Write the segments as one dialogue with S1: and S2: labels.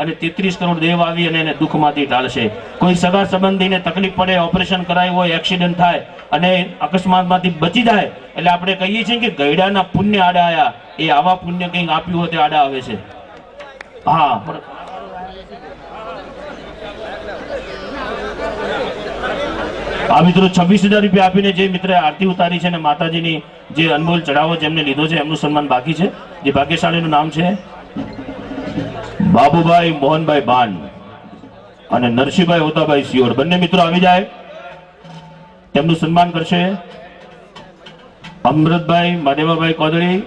S1: અને 33 કરોડ દેવ આવી અને એને દુઃખમાંથી ઢાળશે. કોઈ સગા સંબંધીને તકલીફ પડે, ઓપરેશન કરાયું હોય, એક્સિડન્ટ થાય અને અકસ્માતમાંથી બચી જાય એટલે આપણે કહીએ છીએ કે ગયડાના પુણ્ય આડા આયા. એ આવા પુણ્ય કંઈક આપ્યું હોય તે આડા આવે છે. હા, આ મિત્રો 26,000 રૂપિયા આપીને જે મિત્રે આરતી ઉતારી છે અને માતાજીની જે અનમોલ ચઢાવો જેમને લીધો છે એમનું સન્માન બાકી છે. જે ભાગ્યશાળીનું નામ છે બાબુભાઈ મોહનભાઈ બાન અને નરસિંહભાઈ હોતાભાઈ સિયોર. બંને મિત્રો આવી જાય, તેમનું સન્માન કરશે અમૃતભાઈ માદેવાભાઈ કોદળી,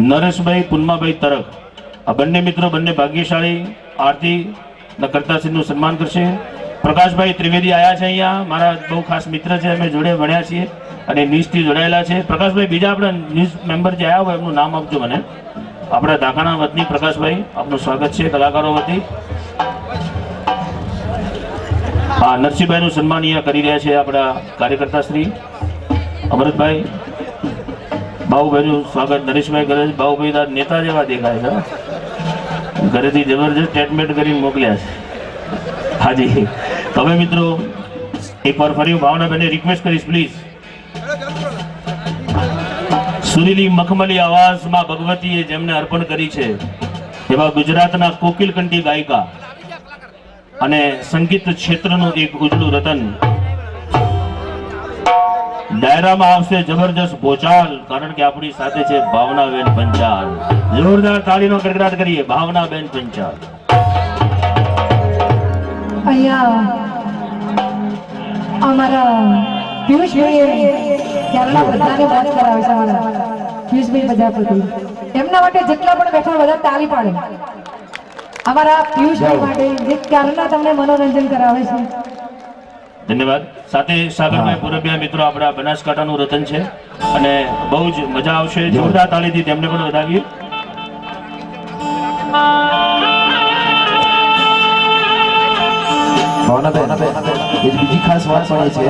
S1: નરેશભાઈ પુન્માભાઈ તરક. આ બંને મિત્રો, બંને ભાગ્યશાળી આરતી કરતાશ્રીનું સન્માન કરશે. પ્રકાશભાઈ ત્રિવેદી આવ્યા છે અહીંયા, મારા બહુ ખાસ મિત્ર છે, અમે જોડે ભણ્યા છીએ અને ન્યૂઝથી જોડાયેલા છે. પ્રકાશભાઈ, બીજા આપણા ન્યૂઝ મેમ્બર જે આવ્યા હોય એમનું નામ આપજો મને. આપણા ઢાકાના વતની પ્રકાશભાઈ, આપનું સ્વાગત છે કલાકારો વતી. હા, નરસિંહભાઈનું સન્માન અહીંયા કરી રહ્યા છે આપણા કાર્યકર્તા શ્રી અમૃતભાઈ. બાબુભાઈનું સ્વાગત નરેશભાઈ કરે છે. બાબુભાઈ નેતા જેવા દેખાય છે, ઘરેથી જબરજસ્ત સ્ટેટમેન્ટ કરીને મોકલ્યા છે. હાજી, હવે મિત્રો એકવાર ફરી ભાવનાબેનને રિક્વેસ્ટ કરીશ પ્લીઝ. સુરીલી મખમલી આવાજમાં ભગવતીએ જેમને અર્પણ કરી છે એવા ગુજરાતના કોકિલકંઠી ગાયિકા અને સંગીત ક્ષેત્રનું એક ઉજળું રતન. ડાયરામાં આવશે જબરજસ્ત ભોચાલ, કારણ કે આપણી સાથે છે ભાવનાબેન પંચાલ. જોરદાર તાળીનો ગડગડાટ કરીએ ભાવનાબેન પંચાલ.
S2: અહીંયા અમારા પિયુષભાઈ ત્યારના બધાને વાત કરાવે છે. અમારા પિયુષભાઈ પ્રજાપતિ, એમના માટે જેટલા પણ બેઠા બધા તાળી પાડે. અમારા પિયુષભાઈ માટે જે ત્યારના તમને મનોરંજન કરાવે છે.
S1: ધન્યવાદ. સાથે સાગરભાઈ પુરબિયા મિત્રો આપણા બનાસકાંઠાનું રતન છે અને બહુ જ મજા આવશે. જોરદાર તાળીથી તેમને પણ વધાવીએ.
S3: બીજી ખાસ વાત પણ છે,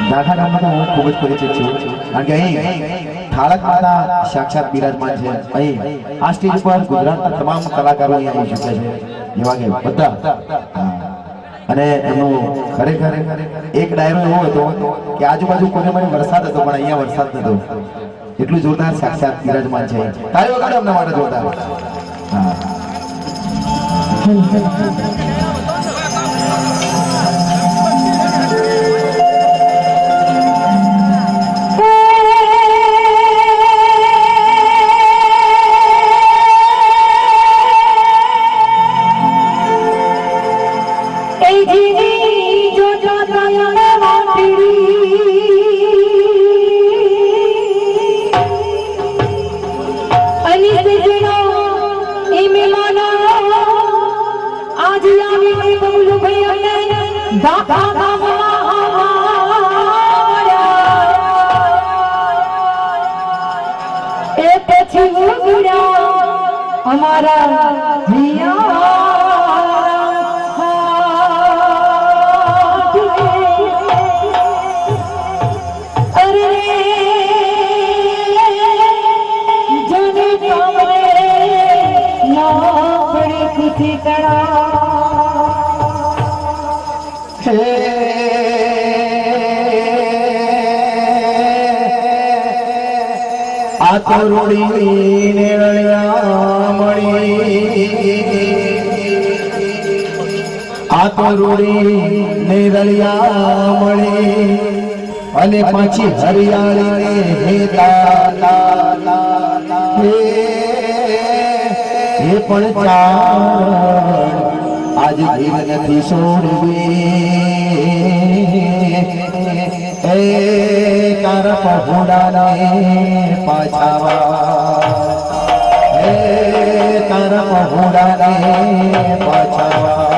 S3: ડાખા ગામમાં હું ખૂબ જ પરિચિત છું, કારણ કે અહીં ઠાળક માતા સાક્ષાત બિરાજમાન છે. અહીં આ સ્ટેજ પર ગુજરાતના તમામ કલાકારો અહીં આવી શકે છે, જેવા કે બધા. અને એમનું ખરેખર એક ડાયરો એવો હતો કે આજુબાજુ કોને મને વરસાદ હતો પણ અહીંયા વરસાદ નતો. એટલું જોરદાર સાક્ષાત બિરાજમાન છે. તાળીઓ વગાડો એમના માટે જોરદાર. હા,
S2: અમારા
S3: આ તો રોડી ને રળિયા મળી, આ તો રોડી ને રળિયા મળી અને પાછી હરિયાળી હે પણ ચાર આજ ગીર નથી છોડવી. એ તારા પહોળાને પાછાવા, હે તારા પહોળાને પાછાવા.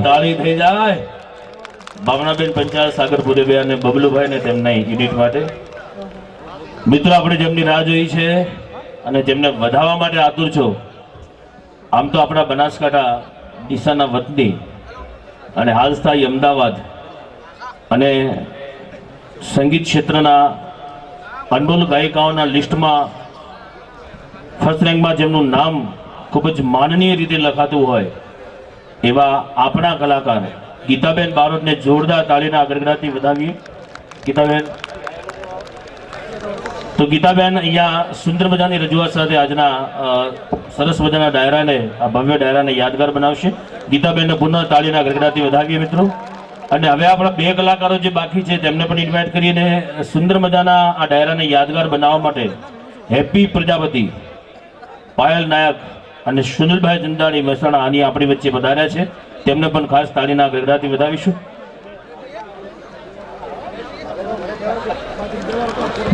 S1: તાળી થઈ જાય ભાવનાબેન પંચાલ સાગરપુરી અને બબલુભાઈ ને તેમના યુનિટ માટે. મિત્રો આપણે જેમની રાહ જોઈ છે અને જેમને વધાવવા માટે આતુર છો, આમ તો આપણા બનાસકાંઠા ડીસાના વતની અને હાલ સ્થાયી અમદાવાદ અને સંગીત ક્ષેત્રના અનમોલ ગાયિકાઓના લિસ્ટમાં ફર્સ્ટ રેન્કમાં જેમનું નામ ખૂબ જ માનનીય રીતે લખાતું હોય એવા આપણા કલાકાર ગીતાબેન બારોટને જોરદાર તાળીના ગડગડાટથી વધાવીએ. ગીતાબેન, તો ગીતાબેન અહીંયા સુંદર મજાની રજૂઆત સાથે આજના સરસ મજાના ડાયરાને, આ ભવ્ય ડાયરાને યાદગાર બનાવશે. ગીતાબેનને પુનઃ તાળીના ગડગડાટથી વધાવીએ મિત્રો. અને હવે આપણા બે કલાકારો જે બાકી છે તેમને પણ ઇન્વાઇટ કરીને સુંદર મજાના આ ડાયરાને યાદગાર બનાવવા માટે હેપી પ્રજાપતિ, પાયલ નાયક અને સુનિલભાઈ ચંદાણી મહેસાણા આની આપણી વચ્ચે પધાર્યા છે, તેમને પણ ખાસ તાળીના ગગડાથી વધાવીશું.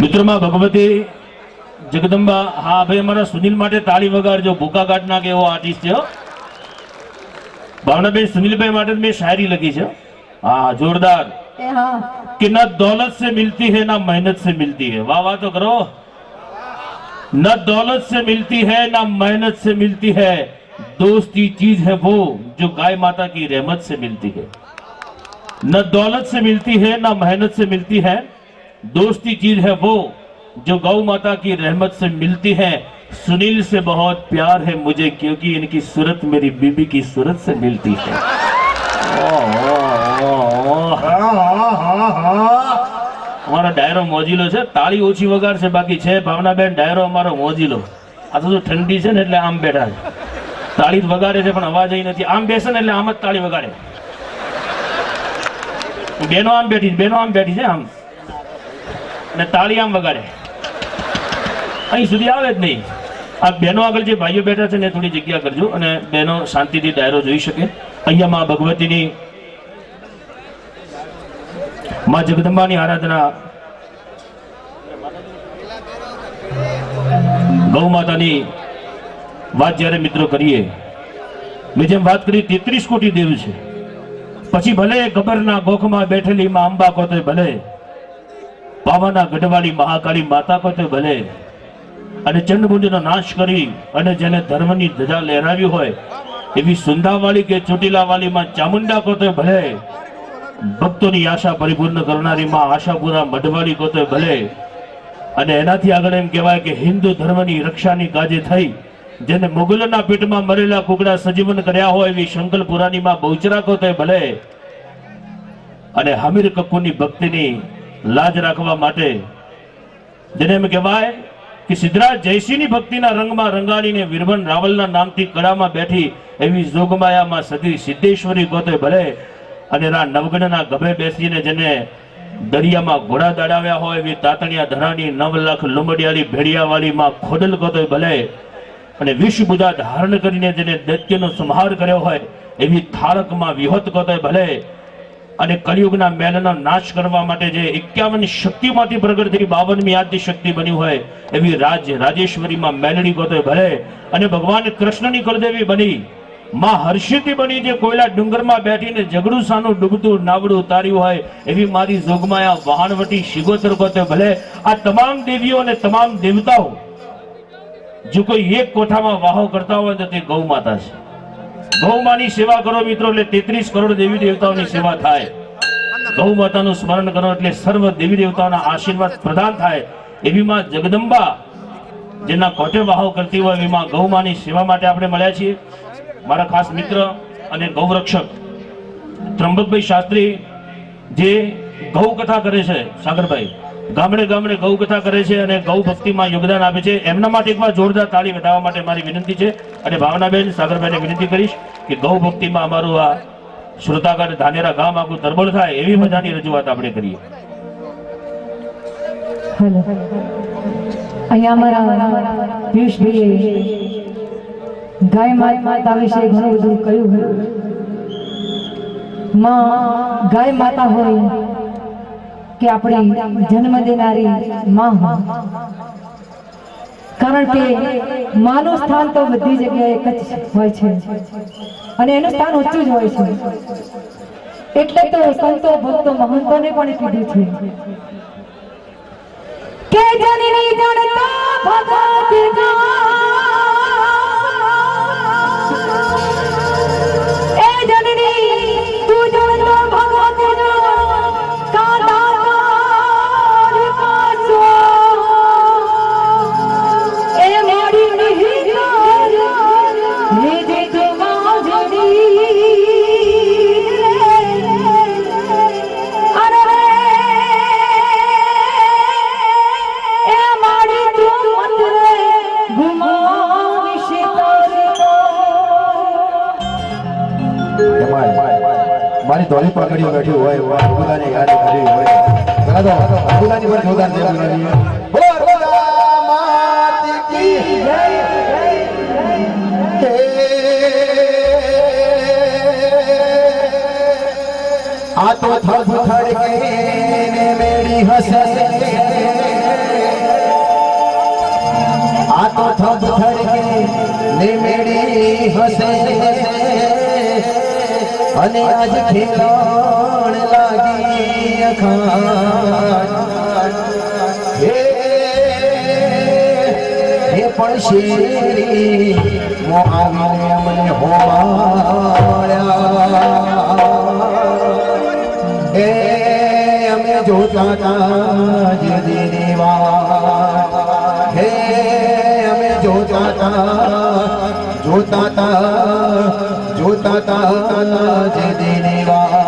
S1: મિત્રોમાં ભગવતી જગદંબા, હા ભાઈ અમારા સુનિલ માટે તાળી વગાડજો, ભૂકા કાઢ નાખે એવો આર્ટિસ્ટ છે. ભાવનાબેન સુનિલભાઈ માટે મેં શાયરી લખી છે, હા જોરદાર. कि न दौलत से मिलती है ना मेहनत से मिलती है, वाह वाह तो करो. न दौलत से मिलती है ना मेहनत से मिलती है, दोस्ती चीज है वो जो गाय माता की रहमत से मिलती है. न दौलत से मिलती है ना मेहनत से मिलती है, दोस्ती चीज है वो जो गौ माता की रहमत से मिलती है. सुनील से बहुत प्यार है मुझे क्योंकि इनकी सूरत मेरी बीबी की सूरत से मिलती है. અમારો ડાયરો મોજીલો છે, તાળી ઓછી વગાડશે બાકી છે ભાવનાબેન ડાયરો અમારો મોજીલો. આ તો ઠંડી છે ને એટલે આમ બેઠા છે, તાળી જ વગાડે છે પણ અવાજ નથી. આમ બેસે ને એટલે આમ જ તાળી વગાડે. બેનો આમ બેઠી છે આમ, ને તાળી આમ વગાડે, અહીં સુધી આવે જ નહીં. આ બહેનો આગળ જે ભાઈઓ બેઠા છે ને થોડી જગ્યા કરજો અને બહેનો શાંતિથી ડાયરો જોઈ શકે. અહીંયા માં ભગવતીની, માં જગદંબાની આરાધના, ગૌ માતાની વાત જ્યારે મિત્રો કરીએ, મેં જેમ વાત કરી 33 કોટી દેવ છે, પછી ભલે ગબરના ગોખમાં બેઠેલી માં અંબા કોતે ભલે, પાવાના ગઢવાળી મહાકાળી માતા કોતે ભલે, અને ચંડમુંડનો નાશ કરી અને જેને ધર્મની ધજા લહેરાવી હોય એવી સુંદાવાળી કે ચોટીલાવાળી માં ચામુંડા કોતે ભલે, ભક્તોની આશા પરિપૂર્ણ કરનારી માં આશાપુરા મઢવાળી કોતે ભલે, અને એનાથી આગળ એમ કહેવાય કે હિન્દુ ધર્મની રક્ષાની કાજે થઈ જેને મુગલોના પીઠમાં મરેલા કુકડા સજીવન કર્યા હોય એવી શંકરપુરાની માં બહુચરા કોતે ભલે, અને હમીર કક્કુની ભક્તિની લાજ રાખવા માટે જેને એમ કહેવાય કે સિદ્ધરાજ જયસિંહની ભક્તિના રંગમાં રંગાડીને વીરબન રાવલના નામથી કડામાં બેઠી એવી જોગમાયામાં સતી સિદ્ધેશ્વરી ગોતે ભલે, અને રા નવગણના ગભે બેસીને જેને દરિયામાં ઘોડા દડાવ્યા હોય એવી તાતણિયા ધરાની 9 લાખ લુમડિયાળી ભેડિયાવાળી માં ખોડલ ગોતે ભલે, અને વિષબુધા ધારણ કરીને જેને દૈત્યનો સંહાર કર્યો હોય એવી થાળકમાં વિહોત ગોતે ભલે, અને કલિયુગના મેલનો નાશ કરવા માટે જે 51 શક્તિમાંથી પ્રગટ થઈ 52મી આદ્ય શક્તિ બની હોય એવી રાજેશ્વરીમાં મેલડી ગોતે ભલે, અને ભગવાન કૃષ્ણની કુળદેવી બની માં હર્ષિતી બની જે કોયલા ડુંગરમાં બેઠીને જગડું સાનું ડૂબતું નાવડું ઉતાર્યું હોય એવી મારી જોગમાયા વહાણવટી શિગોતર ગોતે ભલે. આ તમામ દેવીઓ અને તમામ દેવતાઓ જો કોઈ એક કોઠામાં વાહો કરતા હોય તો તે ગૌ માતા છે. ગૌ માની સેવા કરો મિત્રો એટલે 33 કરોડ દેવી દેવતાઓની સેવા થાય. ગૌ માતાનું સ્મરણ કરો એટલે સર્વ દેવી દેવતાઓના આશીર્વાદ પ્રદાન થાય. એવી માં જગદંબા જેના કોઠે વાહો કરતી હોય એવી માં ગૌ માની સેવા માટે આપણે મળ્યા છીએ. મારા ખાસ મિત્ર અને ગૌરક્ષક ત્રંબકભાઈ શાસ્ત્રી જે ગૌ કથા કરે છે, સાગરભાઈ ગામડે ગામડે ગૌ કથા કરે છે અને ગૌ ભક્તિમાં યોગદાન આપે છે. એમના માટે એકવાર જોરદાર તાળી વધાવવા માટે મારી વિનંતી છે. અને ભાવનાબેન સાગરભાઈને વિનંતી કરીશ કે ગૌ ભક્તિમાં અમારું આ શ્રોતાગઢ ધાનેરા ગામ આખું તરબોળ થાય એવી મજાની રજૂઆત આપણે કરીએ.
S2: અહીંયા અમારા પિયુષભાઈએ ગાય માતા વિશે ઘણું બધું કહ્યું. માં ગાય માતા હોય કે આપણી જન્મ દેનારી માં હોય, કારણ કે માનું સ્થાન તો બધી જગ્યાએ એક જ હોય છે અને એનું સ્થાન ઊંચું જ હોય છે. એટલે તો સંતો ભક્તો મહંતોને પણ કીધું છે કે જનની જણતા ભગત
S3: મારી ધોળી પકડીઓ બેઠી હોય અબુદાને યાદ કરી હોય ચલા તો અબુદાની પર જોરદાર જય બોલાવીએ. બોલ અબુદા માત કી જય. આ તો થબ થડકે ને મેળી હસે આ તો થબ થડકે ને મેળી હસે અને આજ ખેલણ લાગી અખાણ હે પણ શેરી મો આવીને અમને હોવાળ્યા હે અમે જોતા તા જે દેવા હે અમે જોતા તા જે દેવા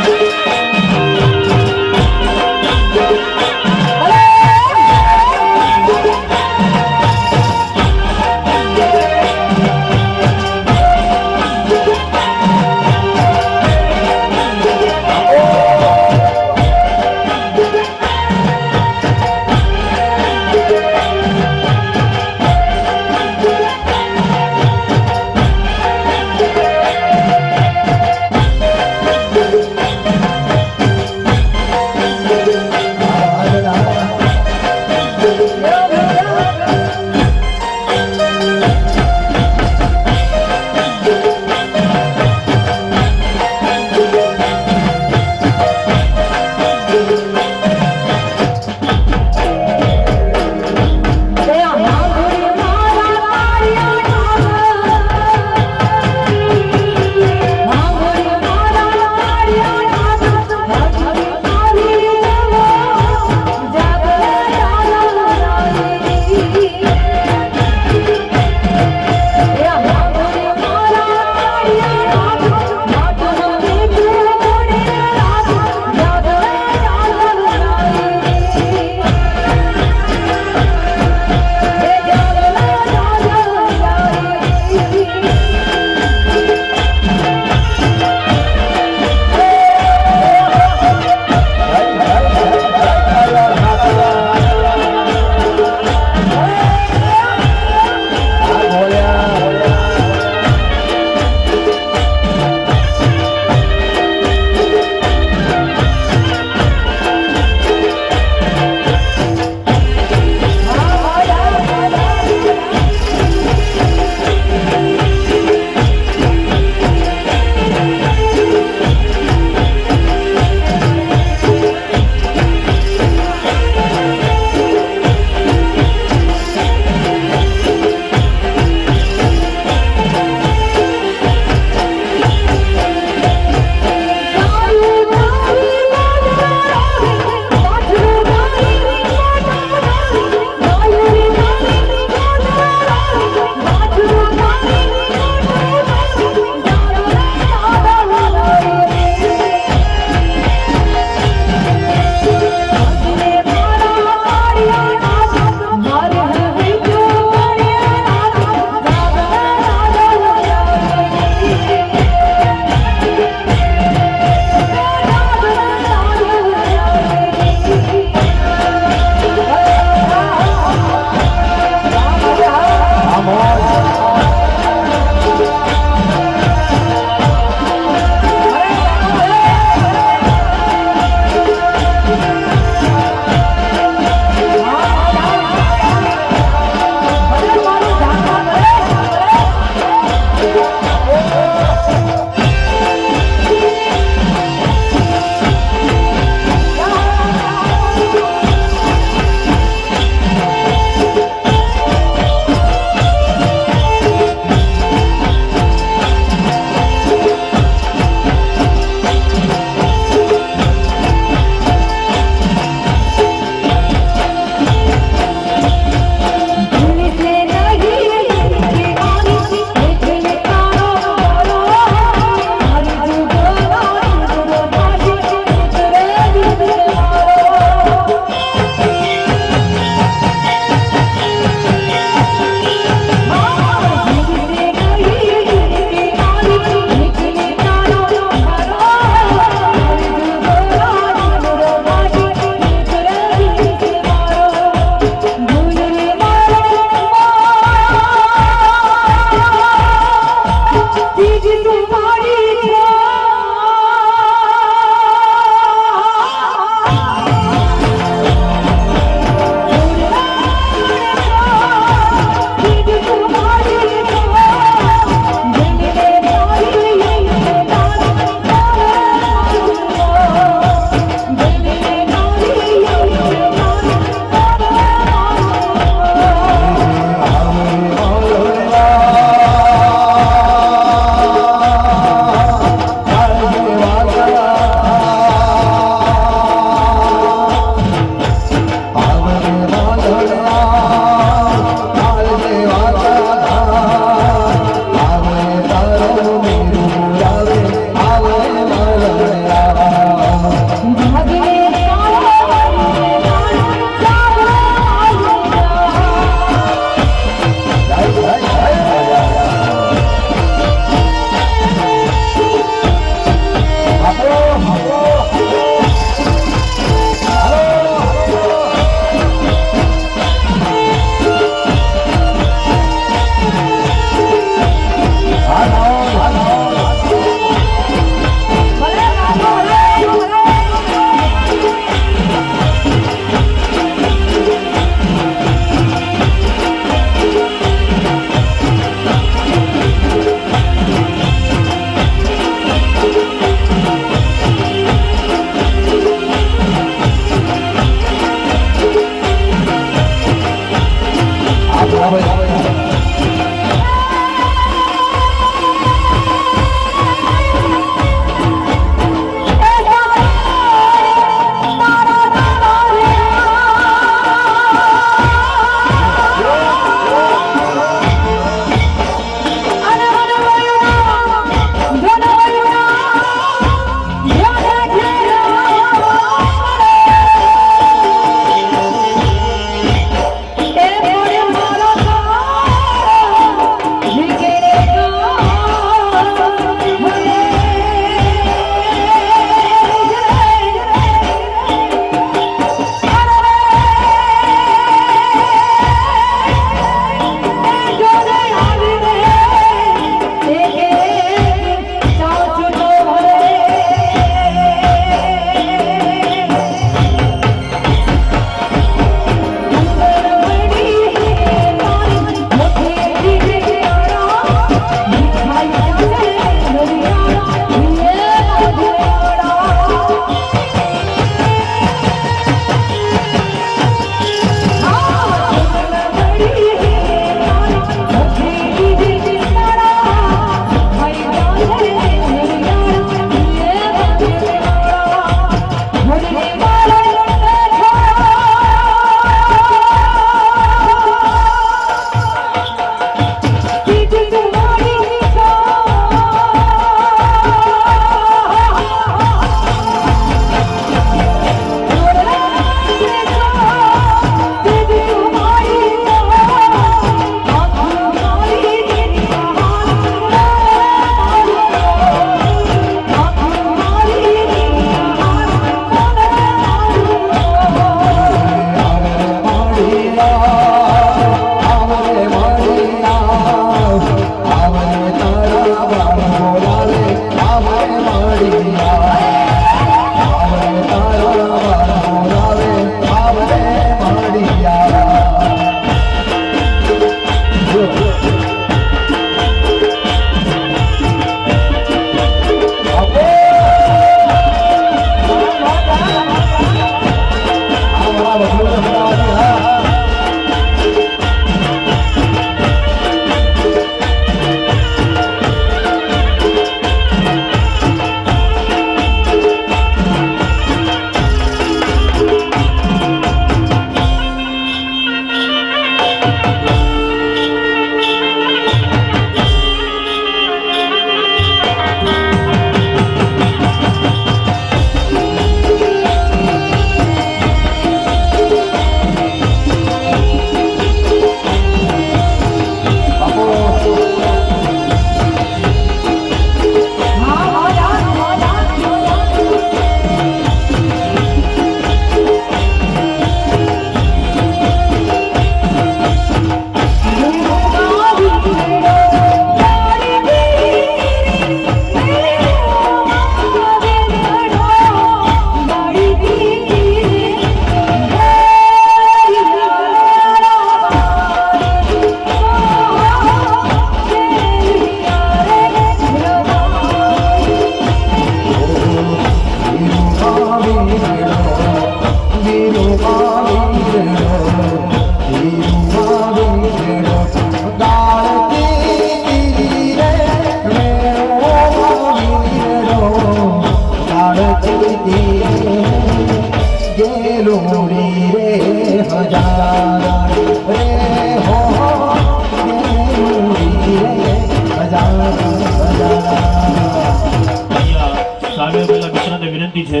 S1: વિનંતી છે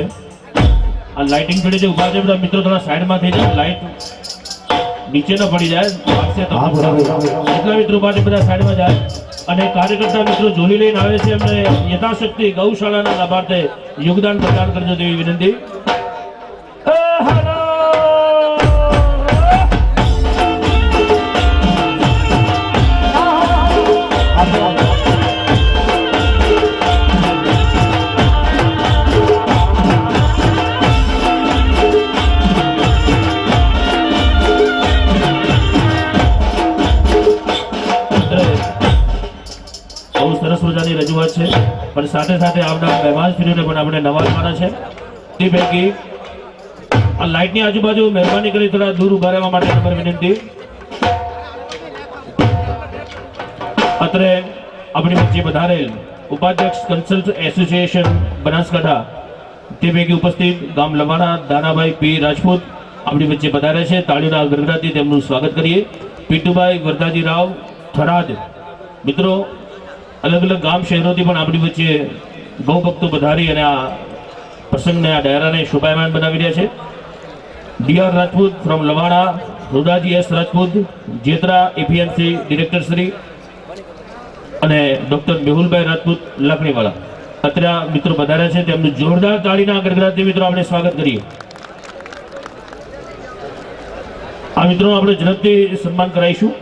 S1: આ લાઇટિંગ પડે છે ઉભા છે બધા મિત્રો થોડા સાઈડમાં થઈ જાય લાઇટ નીચે ન પડી જાય વાગશે તો એટલા મિત્રો ઉભા છે બધા સાઈડમાં જાય અને કાર્યકર્તા મિત્રો ઝોલી લઈને આવે છે એમને યથાશક્તિ ગૌશાળાના લાભાર્થે યોગદાન પ્રદાન કરજો તેવી વિનંતી. બહુ સરસ મજાની રજૂઆત છે પણ સાથે સાથે આવનાર મહેમાન શ્રીઓને પણ આપણે નવાજવાના છે. તે પૈકી આ લાઇટની આજુબાજુ મહેરબાની કરી થોડા દૂર ઉભા રહેવા માટે નંબર વિનંતી. અત્રે આપણી વચ્ચે પધારેલ ઉપાધ્યક્ષ કન્સલ્ટ એસોસિએશન બનાસકાંઠા તે પૈકી ઉપસ્થિત ગામ લવાણા દાનાભાઈ પી રાજપૂત આપણી વચ્ચે પધારે છે. તાળીઓના ગરગડાથી તેમનું સ્વાગત કરીએ. પીટુભાઈ વરદાજી રાવ થરાદ મિત્રો અલગ અલગ ગામ શહેરોથી પણ આપણી વચ્ચે ગૌ ભક્તો પધારી અને આ પ્રસંગને આ ડાયરાને શોભાયમાન બનાવી રહ્યા છે. DR Rajput from Lavana, Rudaji S Rajput Jetra APMC director Shri અને ડોક્ટર મેહુલભાઈ રાજપૂત લાકડીવાળા અત્રે મિત્રો પધાર્યા છે. તેમનું જોરદાર તાળીના ગડગડાટથી મિત્રો આપણે સ્વાગત કરીએ. આ મિત્રોનું આપણે ઝડપથી સન્માન કરાવીશું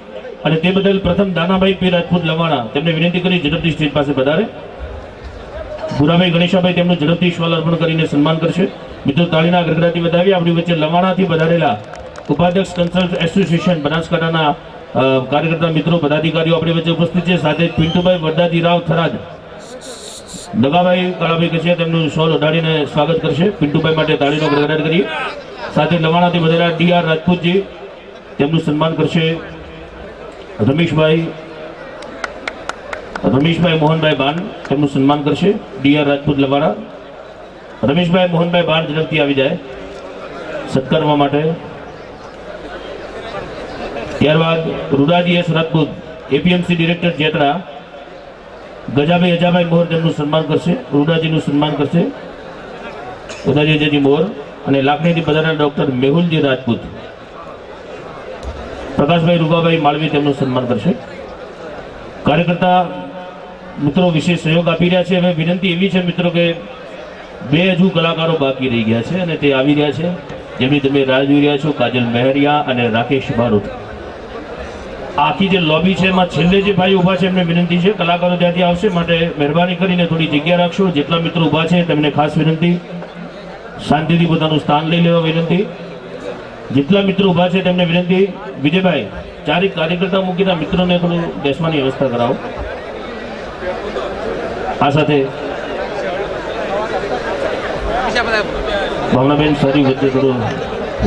S1: અને તે બદલ પ્રથમ દાનાભાઈ પી રાજપૂત લવાણા તેમને વિનંતી કરી ઝડપથી સ્ટેજ પાસે પધારે. ભૂરાભાઈ ગણેશાભાઈ તેમનું ઝડપથી શ્વાલ અર્પણ કરીને સન્માન કરશે. મિત્રો તાળીના ગડગડાટથી વધાવી આપણી વચ્ચે લવાણાથી પધારેલા ઉપાધ્યક્ષ કન્સલ્ટ એસોસિએશન બનાસકાંઠાના કાર્યકર્તા મિત્રો પદાધિકારીઓ આપણી વચ્ચે ઉપસ્થિત છે. સાથે પિન્ટુભાઈ વરદાજી રાવ થરાદ દગાભાઈ કાળાભાઈ કચ્છે તેમનું શોલ ઓઢાડીને સ્વાગત કરશે. પિન્ટુભાઈ માટે તાળીનો ગડગડાટ કરીએ. સાથે લવાણાથી પધારેલા ડીઆર રાજપૂતજી તેમનું સન્માન કરશે. રમેશભાઈ મોહનભાઈ બાન તેમનું સન્માન કરશે. ડીઆર રાજપૂત લવાણા. રમેશભાઈ મોહનભાઈ બાન ઝડપથી આવી જાય સત્કારવા માટે. ત્યારબાદ રૂડાજી એસ રાજપૂત એપીએમસી ડિરેક્ટર જેતરા ગજાભાઈ અજાભાઈ મોર તેમનું સન્માન કરશે. રૂડાજીનું સન્માન કરશે ઉદાજી અજાજી મોર અને લાખણીથી પધારેલા ડોક્ટર મેહુલજી રાજપૂત પ્રકાશભાઈ રૂગાભાઈ માળવી તેમનું સન્માન કરશે. કાર્યકર્તા મિત્રો વિશેષ સહયોગ આપી રહ્યા છે. હવે વિનંતી એવી છે મિત્રો કે બે હજુ કલાકારો બાકી રહી ગયા છે અને તે આવી રહ્યા છે જેમની તમે રાહ જોઈ રહ્યા છો. કાજલ મહેરિયા અને રાકેશ બારોટ. આખી જે લોબી છે એમાં છેલ્લે જે ભાઈ ઊભા છે એમને વિનંતી છે કલાકારો ત્યાંથી આવશે માટે મહેરબાની કરીને થોડી જગ્યા રાખશો. જેટલા મિત્રો ઊભા છે તેમને ખાસ વિનંતી શાંતિથી પોતાનું સ્થાન લઈ લેવા વિનંતી. જેટલા મિત્રો ઊભા છે તેમને વિનંતી વિજયભાઈ ચારેક કાર્યકર્તા મૂકીને મિત્રોને થોડું બેસવાની વ્યવસ્થા કરાવો. આ સાથે ભાવનાબેન સારી વચ્ચે થોડું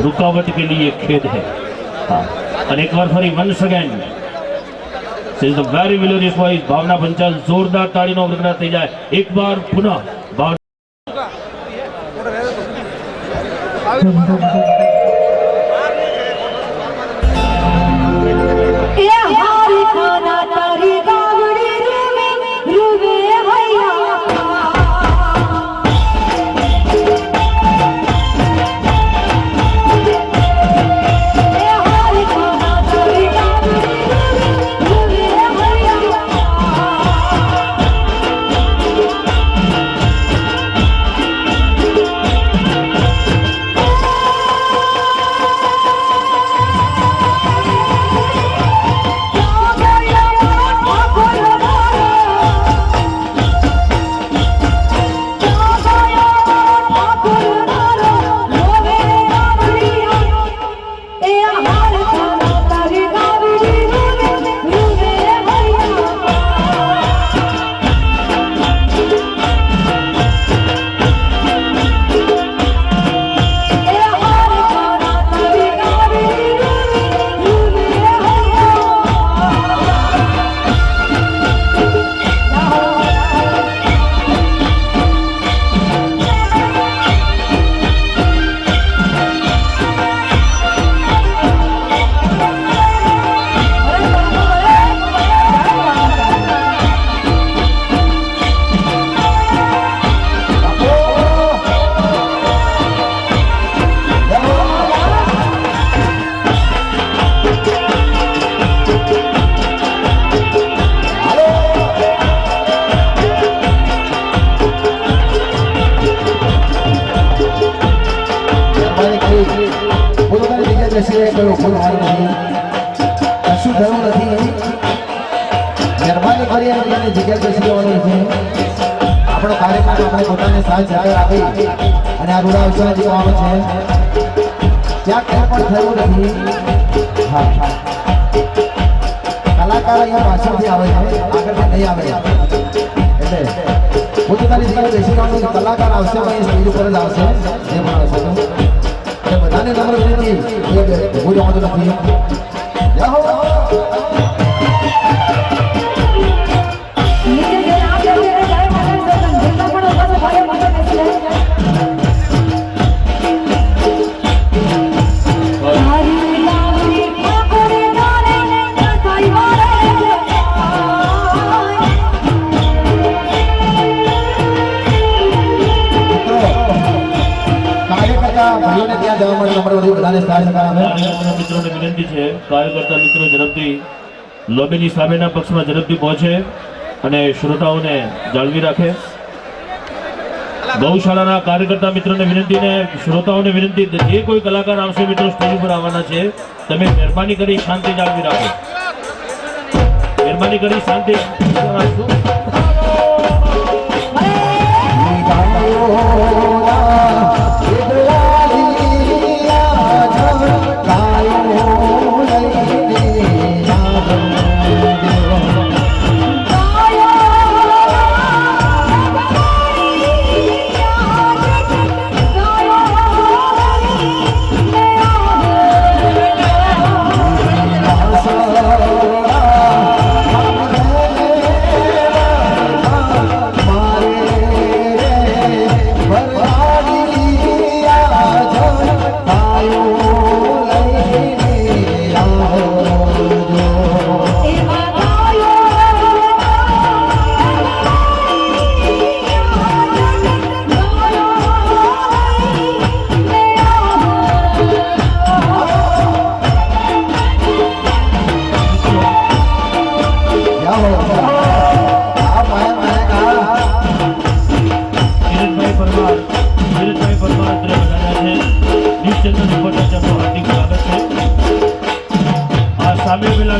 S1: रुकावट के लिए खेद है. और एक बार फरी once again is the very विलोरियस वॉइस भावना पंचाल जोरदार ताड़ीनो गड़गड़ा થઈ જાય એક વાર પુનઃ મહેરબાની કરી અને જગ્યા બેસી જવાનું છે. આપણો કાર્યક્રમ આપણે પોતાને સાથ જાહેર આપી અને આ રૂડા ઉત્સવ જે આવે છે ત્યાં કંઈ પણ થયું નથી. હા, કલાકાર અહીંયા પાછળથી આવે છે, આગળથી નહીં આવે. એટલે પોતાની જગ્યાએ બેસી જવાનું. કલાકાર આવશે પણ સ્ટેજ ઉપર જ આવશે, જે પણ આવશે. બધાને નમ્ર વિનંતી, હું જવાનું નથી. મિત્રોને વિનંતી છે, કાર્યકર્તા મિત્રો ઝડપથી લોબીની સામેના પક્ષમાં ઝડપથી પહોંચે અને શ્રોતાઓને જાળવી રાખે. ગૌશાળાના કાર્યકર્તા મિત્રોને વિનંતી ને શ્રોતાઓને વિનંતી, જે કોઈ કલાકાર આવશે મિત્રો સ્ટેજ ઉપર આવવાના છે, તમે મહેરબાની કરી શાંતિ જાળવી રાખો. મહેરબાની કરી શાંતિ રાખજો.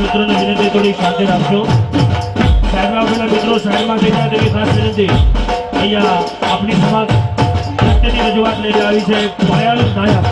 S1: મિત્રોને વિનંતી, થોડી શાંતિ રાખજો. સાઈડમાં પેલા મિત્રો સાઈડમાં થઈ જાય તેવી ખાસ વિનંતી. અહીંયા આપણી સમાજ નૃત્યની રજૂઆત લઈને આવી છે પાયલ નાયક.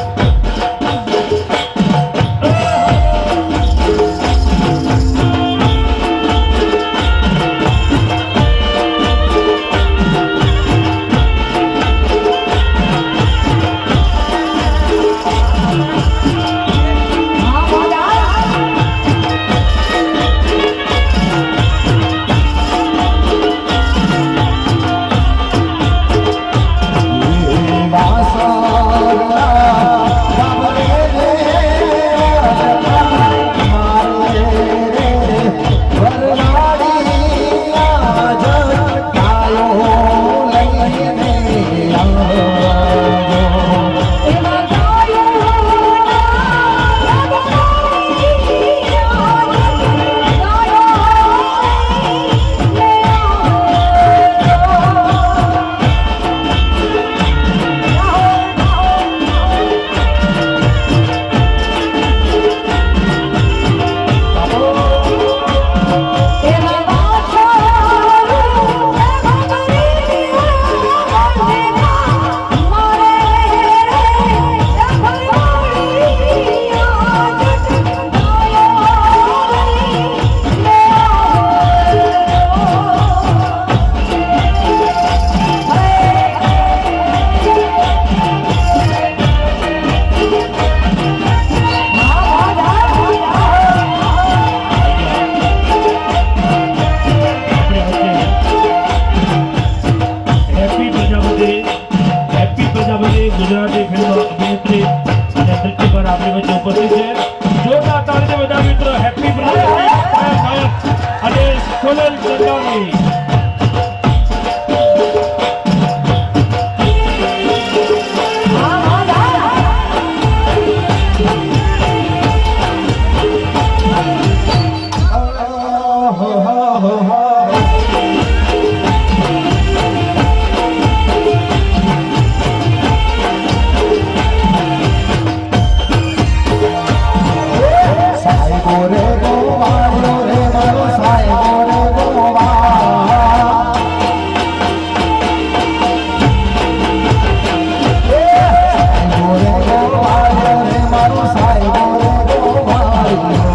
S3: ગોવાળિયો રે મારો સાહેબો રે ગોવાળિયો. સાહેબો રે ગોવાળિયો રે મારો સાહેબો રે ગોવાળિયો.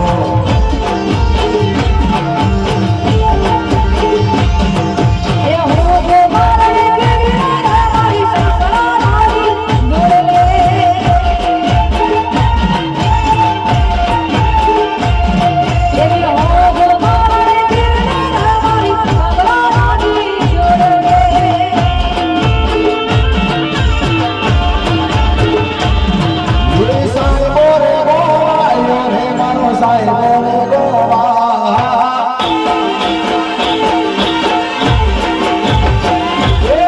S2: એ હો ગોવાળને ગિરનાર મારી સંસારાની જોડે. એવી હો ગોવાળને ગિરનાર મારી સંસારાની જોડે.
S3: એ સાહેબો રે ગોવાળિયો રે મારો સાહેબો રે ગોવાળિયો.
S2: એ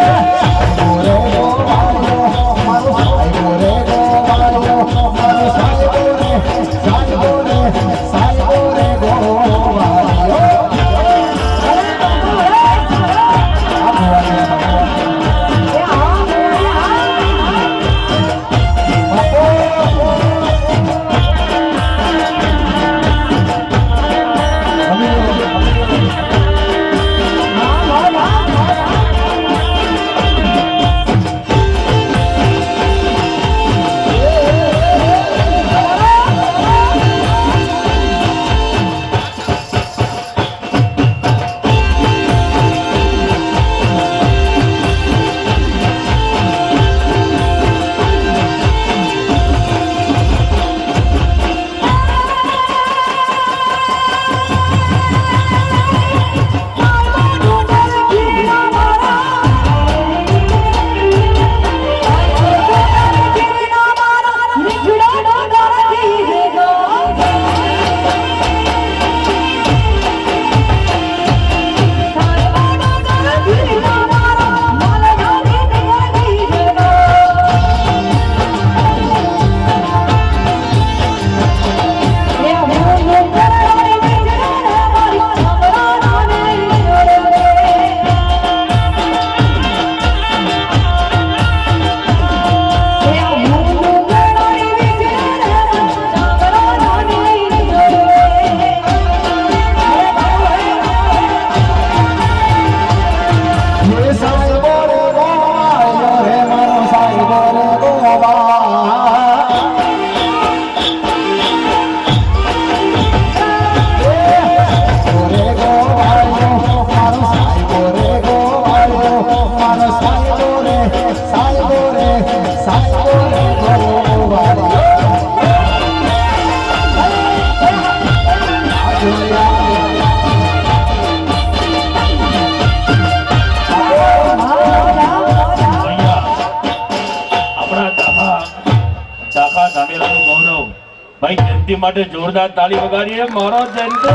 S1: ભાઈ જયંતિ માટે જોરદાર તાળી વગાડીએ મારો જયંતિ.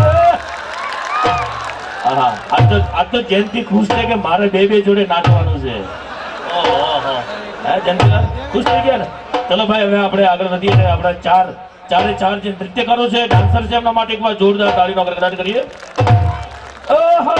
S1: હા આજ તો જયંતિ ખુશ છે કે મારે બે જોડે નાચવાનું છે. ઓહો જયંતિ ખુશ થઈ ગયા ને. ચલો ભાઈ હવે આપણે આગળ વધીએ. આપણા ચારે ચાર જે નૃત્યકારો છે, ડાન્સર છે, એમના માટે એકવાર જોરદાર તાળીનો ગડગડાટ કરીએ. ઓહો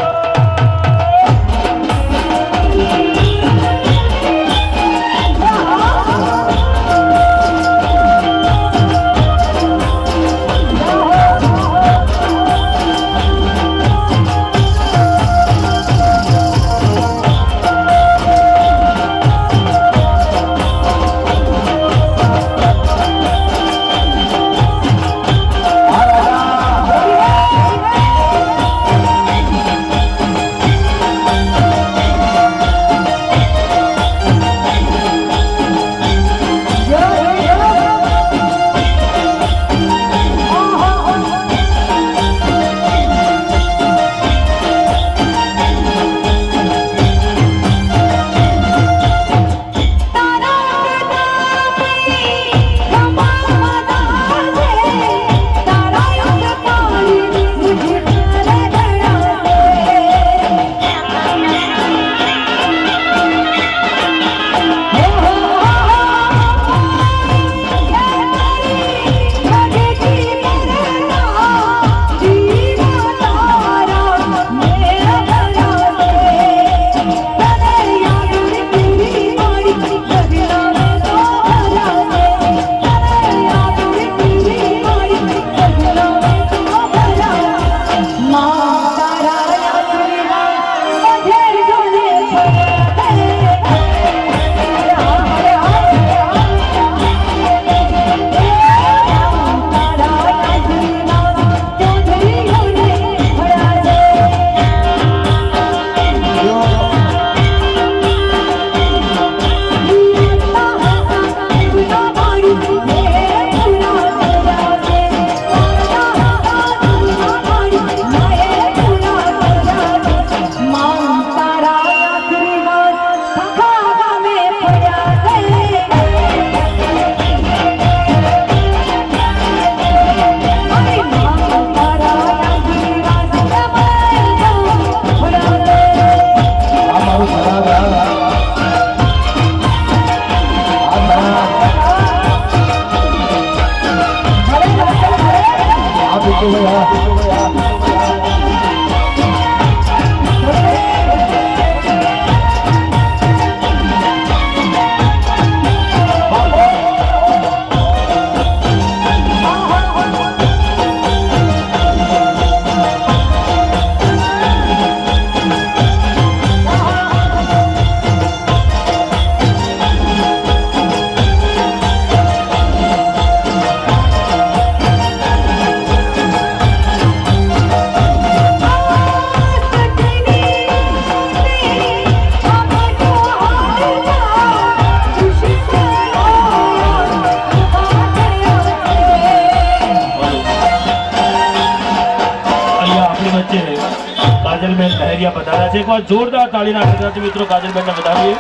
S1: કાજલબેન લહેરિયા પધાર્યા છે. એકવાર જોરદાર તાળીના ગણગણાટથી મિત્રો કાજલબેનને વધાવીએ.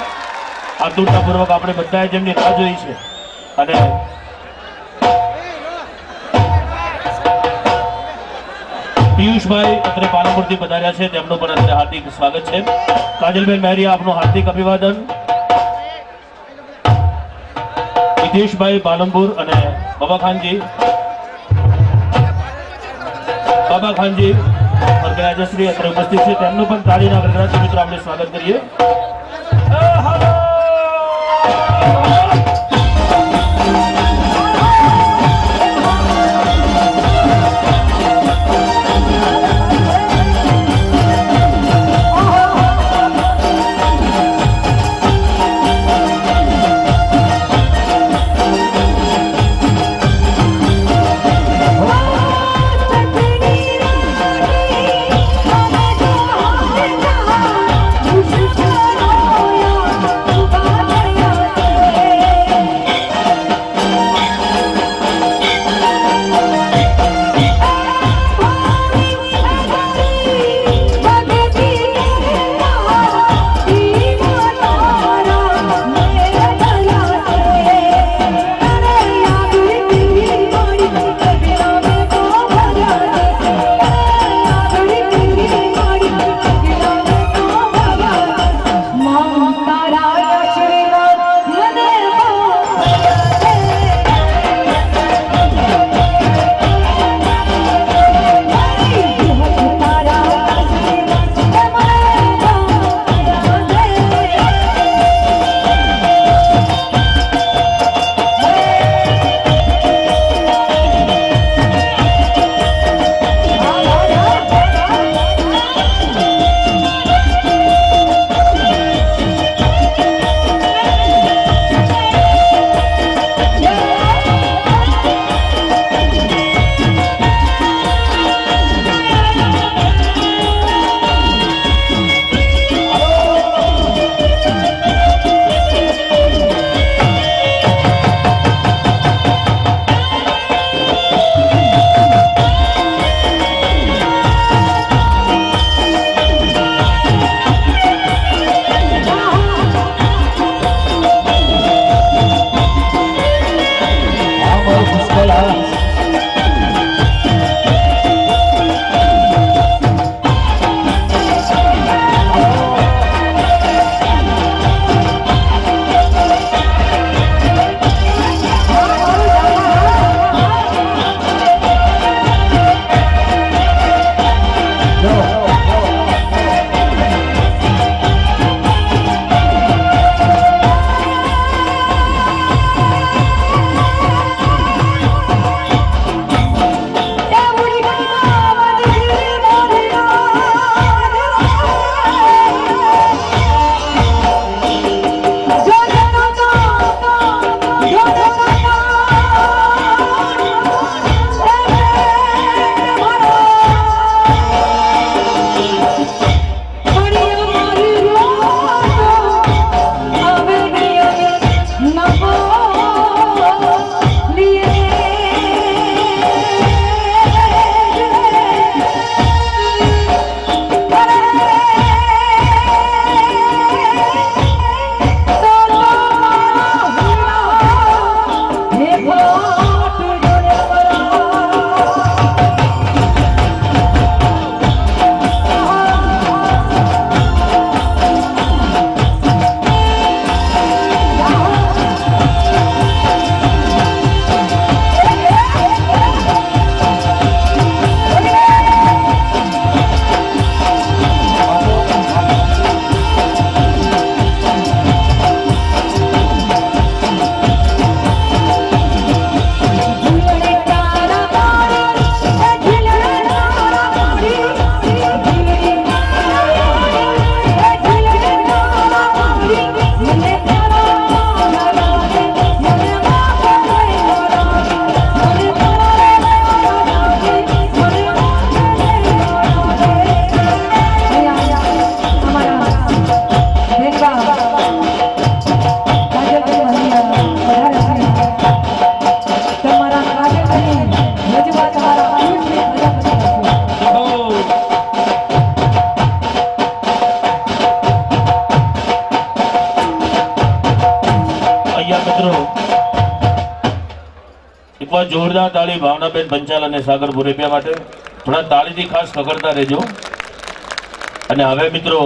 S1: આતુરતાપૂર્વક આપણે બધાએ જેમની રાહ જોઈ છે અને પિયુષભાઈ અત્રે પાલનપુરથી પધાર્યા છે, તેમનું પણ અત્રે હાર્દિક સ્વાગત છે. કાજલબેન મહેરિયા આપનું હાર્દિક અભિવાદન. વિદેશભાઈ પાલનપુર અને બાબા ખાનજી અર્ગનાઇઝરશ્રી અત્રે ઉપસ્થિત છે, તેમનું પણ તાળીના ગણગણાટથી મિત્રો આપણે સ્વાગત કરીએ.
S4: Oh
S1: જોરદાર તાળી ભાવનાબેન પંચાલ અને સાગર બોરેપિયા માટે. થોડા તાળીથી ખાસ પકડતા રહેજો. અને હવે મિત્રો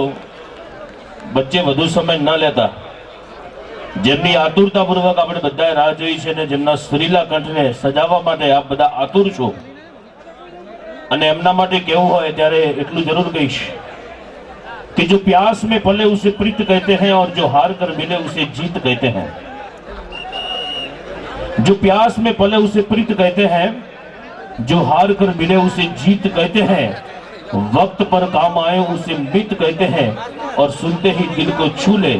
S1: વચ્ચે વધુ સમય ન લેતા, જેમની આતુરતાપૂર્વક આપણે બધાએ રાહ જોઈ છે ને જેમના સુરીલા કંઠને સજાવવા માટે આપ બધા આતુર છો, અને એમના માટે કેવું હોય ત્યારે એટલું જરૂર કહીશ कि जो प्यास में पले उसे प्रीत कहते हैं और जो हार कर मिले उसे जीत कहते हैं. जो प्यास में पले उसे प्रीत कहते हैं, जो हार कर मिले उसे जीत कहते हैं, वक्त पर काम आए उसे मित कहते हैं, और सुनते ही दिल को छू ले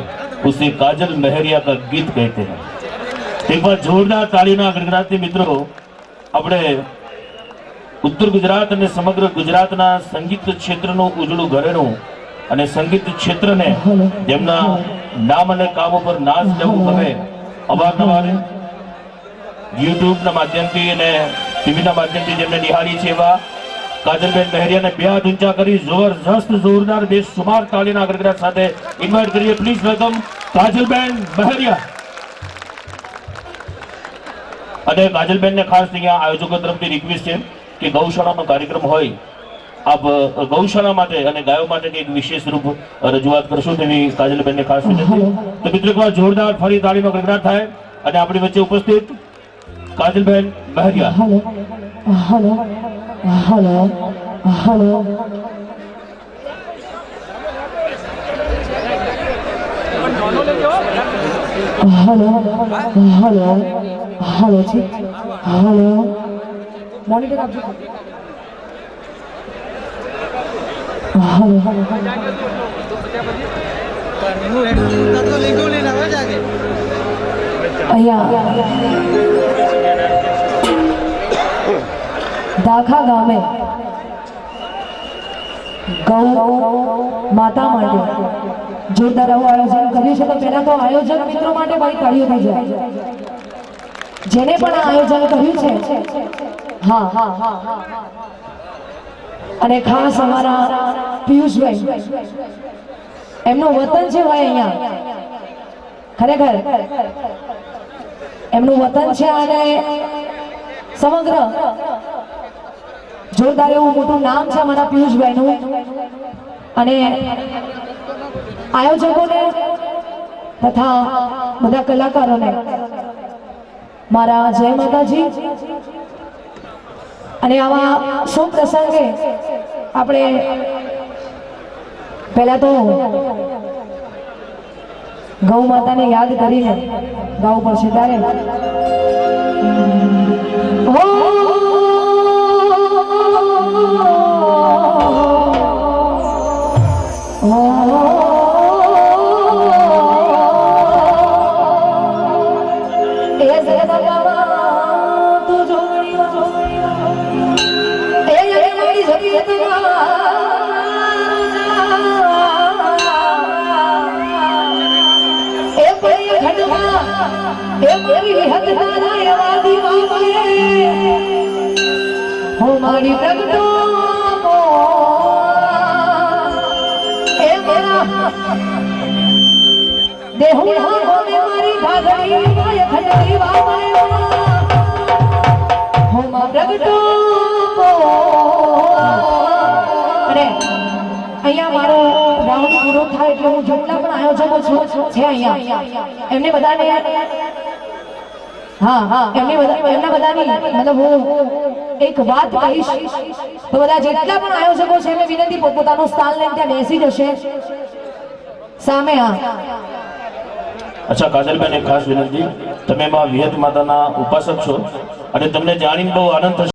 S1: उसे काजल महरिया का गीत कहते हैं. एक बार जोरदार तालीना गड़गड़ाती मित्रों, अपने उत्तर गुजरात અને સમગ્ર ગુજરાતના સંગીત ક્ષેત્રનું ઉજળું ઘરેણું અને સંગીત ક્ષેત્રને જેમના નામ અને કામ ઉપર નાશ લેવું ગમે, અવારનવાર યુટ્યુબના માધ્યમથી અને ટીવીના માધ્યમથી જેમને નિહાળી છે એવા કાજલબેન મહેરિયાને બે હાથ ઊંચા કરી જબરજસ્ત જોરદાર બેસુમાર તાળીના ગડગડાટ સાથે ઇન્વાઇટ કરીએ. Please welcome Kajalben Maheriya. અને કાજલબેનને ખાસ અહીંયા આયોજકો તરફથી રિક્વેસ્ટ છે કે ગૌશાળાનો કાર્યક્રમ હોય, આપ ગૌશાળા માટે અને ગાયો માટે એક વિશેષ રૂપ રજૂઆત કરશો તેવી કાજલબેનને ખાસ વિનંતી. તો મિત્રો એકવાર જોરદાર ફરી તાળીનો ગડગડાટ થાય અને આપણી વચ્ચે ઉપસ્થિત Kajalben Maheriya.
S2: Hello hello hello hello hello hello hello ji hello monitor आप हेलो दाखा गाँव में गौ माता माटे जोरदार आयोजन કર્યું છે. તો પહેલા તો આયોજક મિત્રો માટે ભાઈ તાળીઓ થઈ જાય, જેને પણ આ આયોજન કર્યું છે. હા હા હા. અને ખાસ અમારા પિયુષભાઈ, એમનું વતન છે ભાઈ અહીંયા, ખરેખર એમનું વતન છે. અને સમગ્ર જોરદાર એવું મોટું નામ છે અમારા પિયુષભાઈનું. અને આયોજકોને તથા બધા કલાકારોને મારા જય માતાજી. અને આવા શુભ પ્રસંગે આપણે પહેલા તો ગૌ માતાને યાદ કરીને ગાવું પડશે. ત્યારે મારી પ્રગટો એ મારા દેહુના ગોને મારી ભાગડી માય ખડરી વાવણે હો મા પ્રગટો. અરે અહીંયા મારો રાઉન્ડ પૂરો થાય એટલે હું જેટલા પણ આયોજકો છે અહીંયા એમને બધાને એમના બધાની મતલબ હું એક વાત કહીશ. તો બધા જેટલા પણ આયોજકો છે એમને વિનંતી પોતપોતાનું સ્થાન લઈને ત્યાં બેસી જશે સામે.
S1: અચ્છા કાજલબેન, એક ખાસ વિનંતી, તમે માં વિહત માતાના ઉપાસક છો અને તમને જાણીને બહુ આનંદ થશે